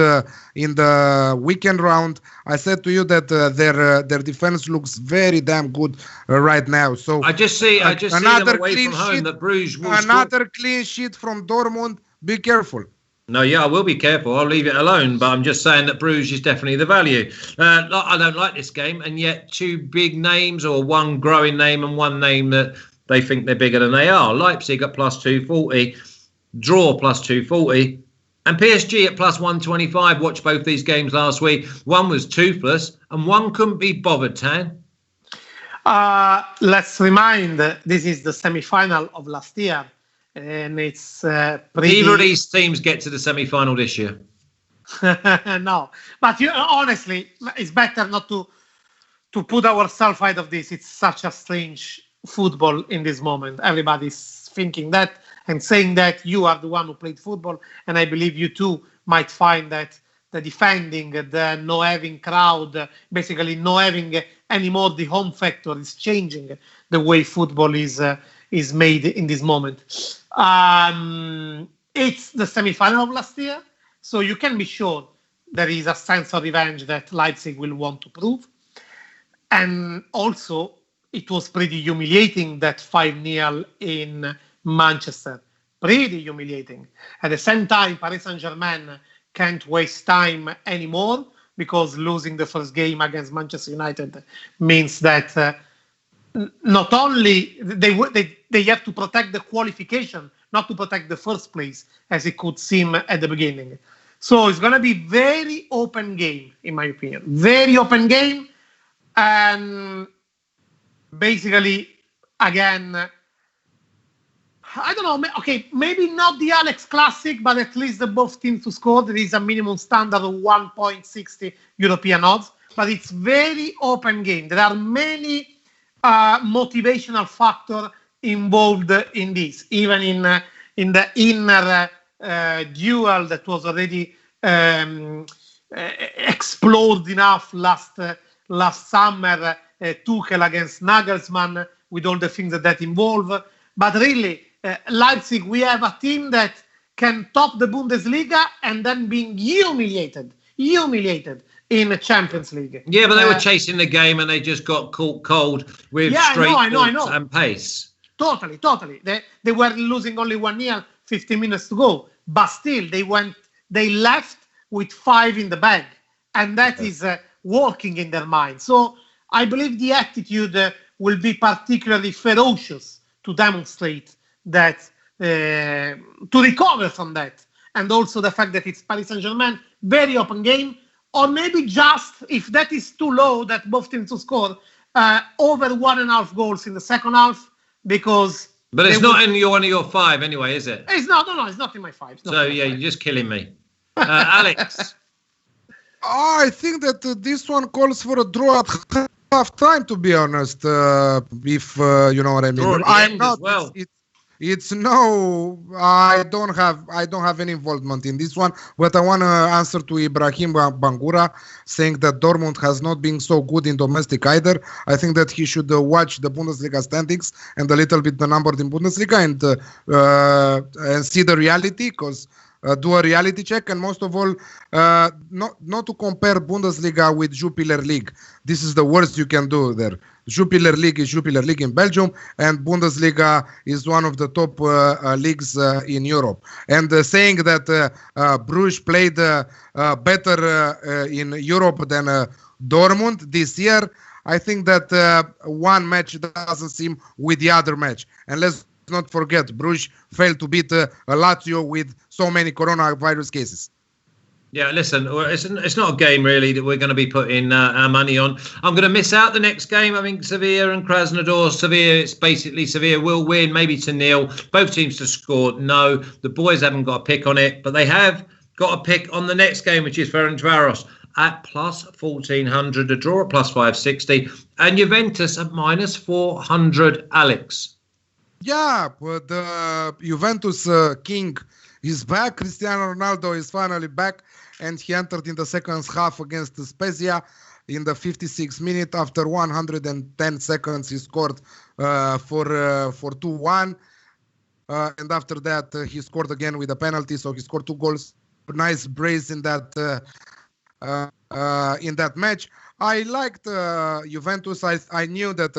S3: in the weekend round. I said to you that their defense looks very damn good right now. So
S1: I just see them away from home that Bruges will
S3: another clean sheet from Dortmund. Be careful.
S1: No, yeah, I will be careful. I'll leave it alone. But I'm just saying that Bruges is definitely the value. I don't like this game, and yet 2 big names, or one growing name and one name that they think they're bigger than they are. Leipzig at plus 240, draw plus 240, and PSG at plus 125. Watched both these games last week. One was toothless, and one couldn't be bothered, Tan.
S2: Let's remind, this is the semi-final of last year. And it's
S1: Neither of these teams get to the semi-final this year.
S2: No, but honestly, it's better not to put ourselves out of this. It's such a strange football in this moment. Everybody's thinking that, and saying that you are the one who played football, and I believe you too might find that the defending, the no having crowd, basically no having anymore the home factor is changing the way football is made in this moment. It's the semi-final of last year, so you can be sure there is a sense of revenge that Leipzig will want to prove. And also, it was pretty humiliating, that 5-0 in Manchester. Pretty humiliating. At the same time, Paris Saint-Germain can't waste time anymore, because losing the first game against Manchester United means that not only they have to protect the qualification, not to protect the first place, as it could seem at the beginning. So it's going to be very open game, in my opinion. Very open game. And basically, again, I don't know. Okay, maybe not the Alex Classic, but at least the both teams to score. There is a minimum standard of 1.60 European odds. But it's very open game. There are many motivational factors involved in this, even in the inner duel that was already explored enough last summer, Tuchel against Nagelsmann, with all the things that involve. But really, Leipzig, we have a team that can top the Bundesliga and then being humiliated in the Champions League.
S1: Yeah, but they were chasing the game and they just got caught cold with straight
S2: I know.
S1: and pace.
S2: Totally. They were losing only 1-0, 15 minutes to go. But still, they left with 5 in the bag. And that is working in their mind. So I believe the attitude will be particularly ferocious to demonstrate that, to recover from that. And also the fact that it's Paris Saint-Germain, very open game. Or maybe just, if that is too low, that both teams to score, over 1.5 goals in the second half, because...
S1: But it's not in one of your 5 anyway, is it?
S2: It's not, no, it's not in my 5.
S1: You're just killing me. Alex?
S3: I think that this one calls for a draw at half time, to be honest, if you know what I mean. I'm not...
S1: Well.
S3: It's no, I don't have any involvement in this one, but I want to answer to Ibrahim Bangura saying that Dortmund has not been so good in domestic either. I think that he should watch the Bundesliga standings and a little bit the numbers in Bundesliga and see the reality, because do a reality check, and most of all, not to compare Bundesliga with Jupiler League. This is the worst you can do there. Jupiler League is Jupiler League in Belgium, and Bundesliga is one of the top leagues in Europe. And saying that Bruges played better in Europe than Dortmund this year, I think that one match doesn't seem with the other match. And let's not forget, Bruges failed to beat Lazio with so many coronavirus cases.
S1: Yeah, listen, it's not a game really that we're going to be putting our money on. I'm going to miss out the next game. I think Sevilla and Krasnodar. Sevilla, it's basically Sevilla will win, maybe to 0. Both teams to score. No, the boys haven't got a pick on it, but they have got a pick on the next game, which is Ferencvaros at plus 1,400, a draw at plus 560, and Juventus at minus 400. Alex.
S3: Yeah, but the Juventus king is back. Cristiano Ronaldo is finally back, and he entered in the second half against Spezia in the 56th minute. After 110 seconds, he scored for 2-1. And after that, he scored again with a penalty, so he scored 2 goals. Nice brace in that match. I liked Juventus. I knew that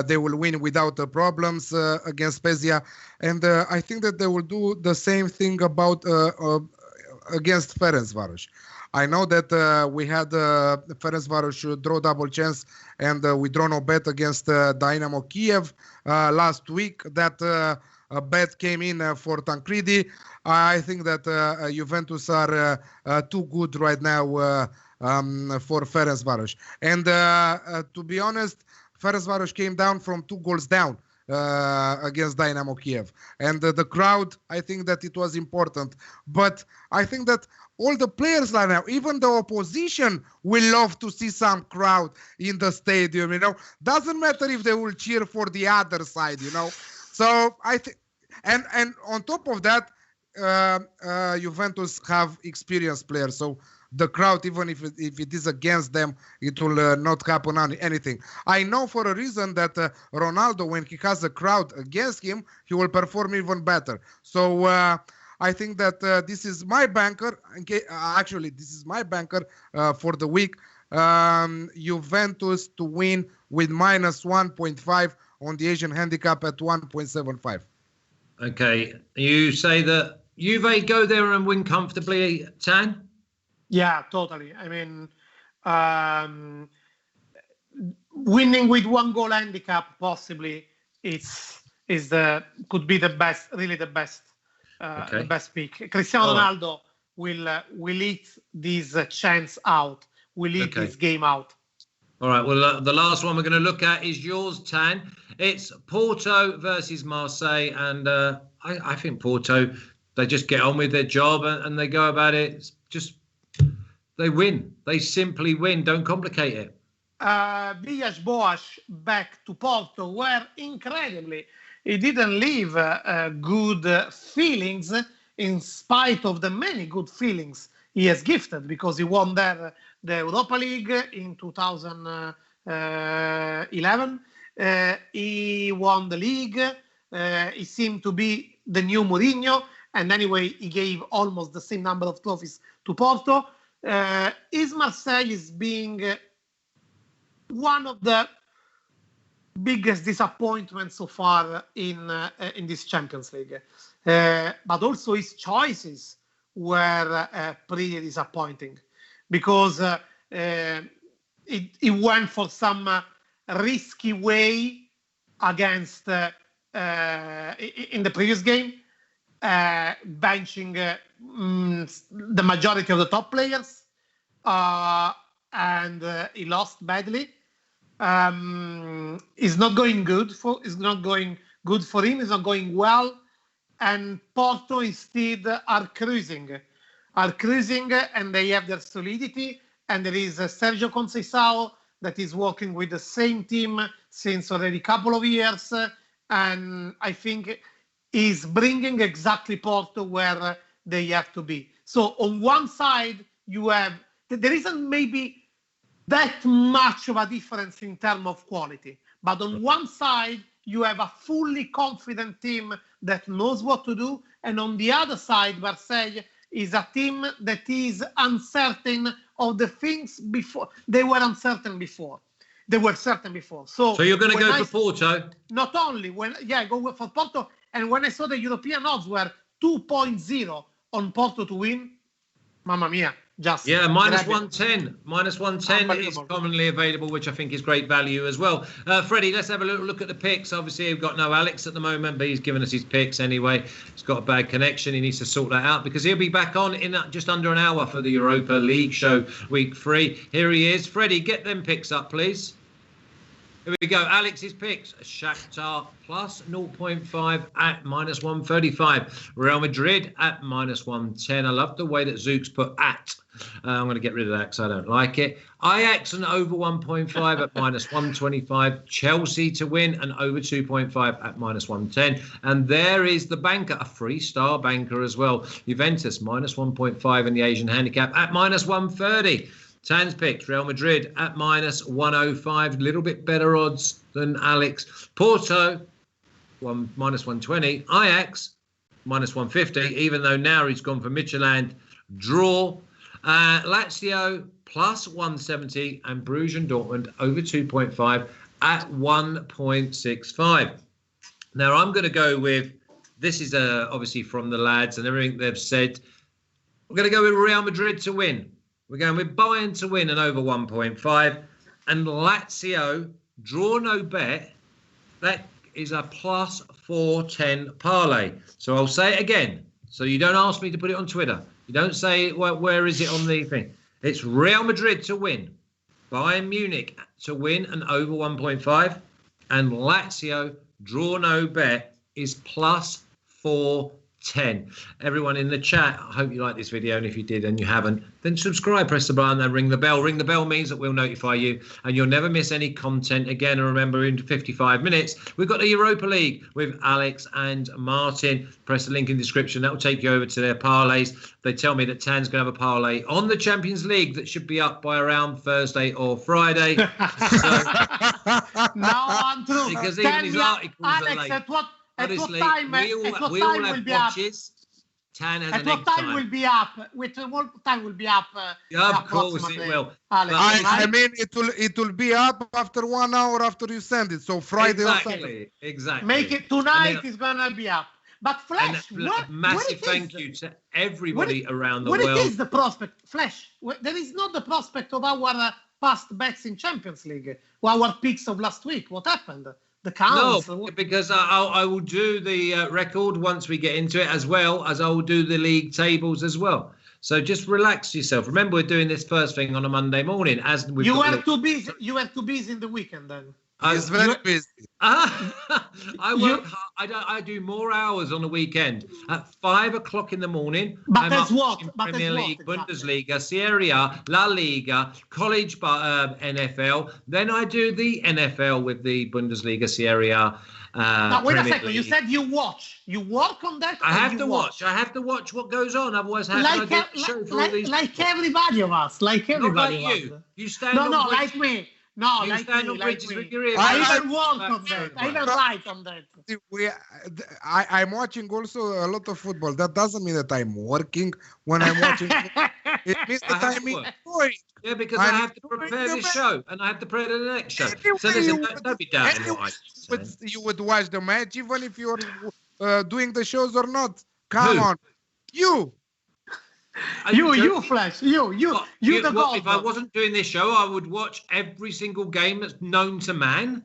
S3: they will win without problems against Spezia, and I think that they will do the same thing against Ferencvaros. I know that we had Ferencvaros should draw double chance, and we draw no bet against Dynamo Kiev last week. That a bet came in for Tancredi. I think that Juventus are too good right now for Ferencvaros. And to be honest, Ferencvaros came down from 2 goals down against Dynamo Kiev. And the crowd, I think that it was important. But I think that all the players right now, even the opposition, will love to see some crowd in the stadium, you know. Doesn't matter if they will cheer for the other side, you know. So I think And on top of that, Juventus have experienced players, so the crowd, even if it is against them, it will not happen anything. I know for a reason that Ronaldo, when he has a crowd against him, he will perform even better. So I think that this is my banker. Actually, this is my banker for the week. Juventus to win with minus 1.5 on the Asian handicap at 1.75.
S1: Okay, you say that Juve go there and win comfortably, Tan?
S2: Yeah, totally. I mean, winning with 1 goal handicap possibly could be the best, really the best, the best pick. Cristiano Ronaldo will eat this chance out, will eat this game out.
S1: All right. Well, the last one we're going to look at is yours, Tan. It's Porto versus Marseille, and I think Porto, they just get on with their job and they go about it. They win. They simply win. Don't complicate it. Villas-Boas
S2: back to Porto, where incredibly he didn't leave good feelings, in spite of the many good feelings he has gifted, because he won there the Europa League in 2011. He won the league. He seemed to be the new Mourinho, and anyway, he gave almost the same number of trophies to Porto. Is Marseille is being one of the biggest disappointments so far in this Champions League, but also his choices were pretty disappointing, because he went for some risky way against in the previous game, benching the majority of the top players, and he lost badly. It's not going good for him. It's not going well, and Porto instead are cruising, and they have their solidity. And there is Sergio Conceição that is working with the same team since already a couple of years, and I think is bringing exactly Porto where they have to be. So on one side, there isn't maybe that much of a difference in terms of quality, but on one side, you have a fully confident team that knows what to do, and on the other side, Marseille is a team that is uncertain of the things before. They were uncertain before. They were certain before. So
S1: you're going to go for Porto?
S2: Not only go for Porto. And when I saw the European odds were 2.0 on Porto to win, mamma mia, just
S1: minus 110. Minus 110 is commonly available, which I think is great value as well. Freddie, let's have a little look at the picks. Obviously, we've got no Alex at the moment, but he's given us his picks anyway. He's got a bad connection. He needs to sort that out, because he'll be back on in just under an hour for the Europa League show, week 3. Here he is. Freddie, get them picks up, please. Here we go. Alex's picks. Shakhtar plus 0.5 at minus 135. Real Madrid at minus 110. I love the way that Zook's put at. I'm going to get rid of that because I don't like it. Ajax and over 1.5 at minus 125. Chelsea to win and over 2.5 at minus 110. And there is the banker, a 3-star banker as well. Juventus minus 1.5 in the Asian handicap at minus 130. Tan's picks, Real Madrid at minus 105, little bit better odds than Alex. Porto, minus 120. Ajax, minus 150, even though now he's gone for Midtjylland. Draw. Lazio, plus 170. And Brugge and Dortmund, over 2.5 at 1.65. Now, I'm going to go with, this is obviously from the lads and everything they've said. We're going to go with Real Madrid to win. We're going with Bayern to win and over 1.5. And Lazio, draw no bet. That is a plus 410 parlay. So I'll say it again. So you don't ask me to put it on Twitter. You don't say, well, where is it on the thing? It's Real Madrid to win. Bayern Munich to win and over 1.5. And Lazio, draw no bet, is plus 410. 10. Everyone in the chat, I hope you like this video, and if you did and you haven't, then subscribe, press the button and ring the bell. Ring the bell means that we'll notify you and you'll never miss any content again. And remember, in 55 minutes we've got the Europa League with Alex and Martin. Press the link in the description, that will take you over to their parlays. They tell me that Tan's going to have a parlay on the Champions League that should be up by around Thursday or Friday.
S2: No, Andrew,
S1: because even his articles
S2: Alex,
S1: are late.
S2: At what
S1: Honestly,
S2: time
S1: we all
S2: will
S1: have
S2: be up?
S1: watches. Tan has
S2: At
S1: an
S2: what
S1: egg
S2: time will be up? What time will be up?
S1: Yeah, of course it will.
S2: Alex,
S3: I mean, it will be up after 1 hour after you send it. So Friday or Saturday.
S1: Exactly.
S2: Make it tonight. It's gonna be up. But Flash,
S1: massive thank you to everybody around the world.
S2: What is the prospect, Flash? There is not the prospect of our past bets in Champions League, or our picks of last week. What happened? The counts?
S1: No, because I will do the record once we get into it, as well as I will do the league tables as well. So just relax yourself. Remember, we're doing this first thing on a Monday morning.
S2: You were too busy. You were too busy in the weekend then.
S3: He's very busy.
S1: I work hard. I do more hours on the weekend. At 5 o'clock in the morning,
S2: but
S1: I'm
S2: that's
S1: up
S2: what?
S1: in
S2: But
S1: Premier League,
S2: exactly.
S1: Bundesliga, Serie A, La Liga, college NFL. Then I do the NFL with the Bundesliga, Serie A.
S2: Now, wait a
S1: Premier
S2: second.
S1: League.
S2: You said you watch. You work on that?
S1: I have to watch. I have to watch what goes on. Otherwise, how can I do the show for all these
S2: like everybody of us. Like everybody
S1: Not like
S2: of
S1: you.
S2: us.
S1: You stand
S2: No,
S1: on
S2: no,
S1: bridge.
S2: like me. No,
S1: You
S2: like
S1: stand
S2: me,
S1: on
S2: like
S1: bridges
S2: me.
S1: with your ear.
S2: I even work on that. I even write on that.
S3: I'm watching also a lot of football. That doesn't mean that I'm working when I'm watching football. It means that I'm enjoying.
S1: Yeah, because I have to prepare this show and I have to prepare the next show. So listen, don't be doubting what I'm saying.
S3: You would watch the match even if you're doing the shows or not. Come on. You,
S2: Flash. You the goal.
S1: If I wasn't doing this show, I would watch every single game that's known to man.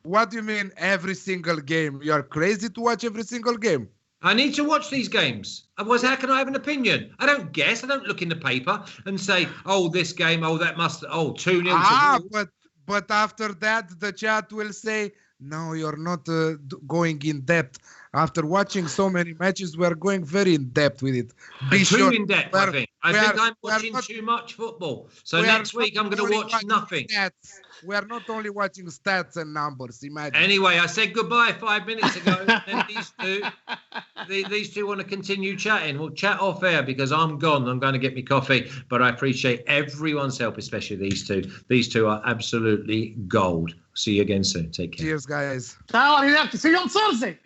S3: What do you mean every single game? You are crazy to watch every single game.
S1: I need to watch these games. Otherwise, how can I have an opinion? I don't guess. I don't look in the paper and say, oh, this game, oh, that must, oh, 2-0.
S3: But after that, the chat will say, no, you're not going in depth. After watching so many matches, we're going very in depth with it.
S1: Too in depth, I think. I think I'm watching too much football. So next week, I'm going to watch nothing.
S3: We are not only watching stats and numbers. Imagine.
S1: Anyway, I said goodbye 5 minutes ago. And these two want to continue chatting. We'll chat off air because I'm gone. I'm going to get me coffee. But I appreciate everyone's help, especially these two. These two are absolutely gold. See you again soon. Take care.
S3: Cheers, guys.
S2: Ciao, arrivederci. See you on Thursday.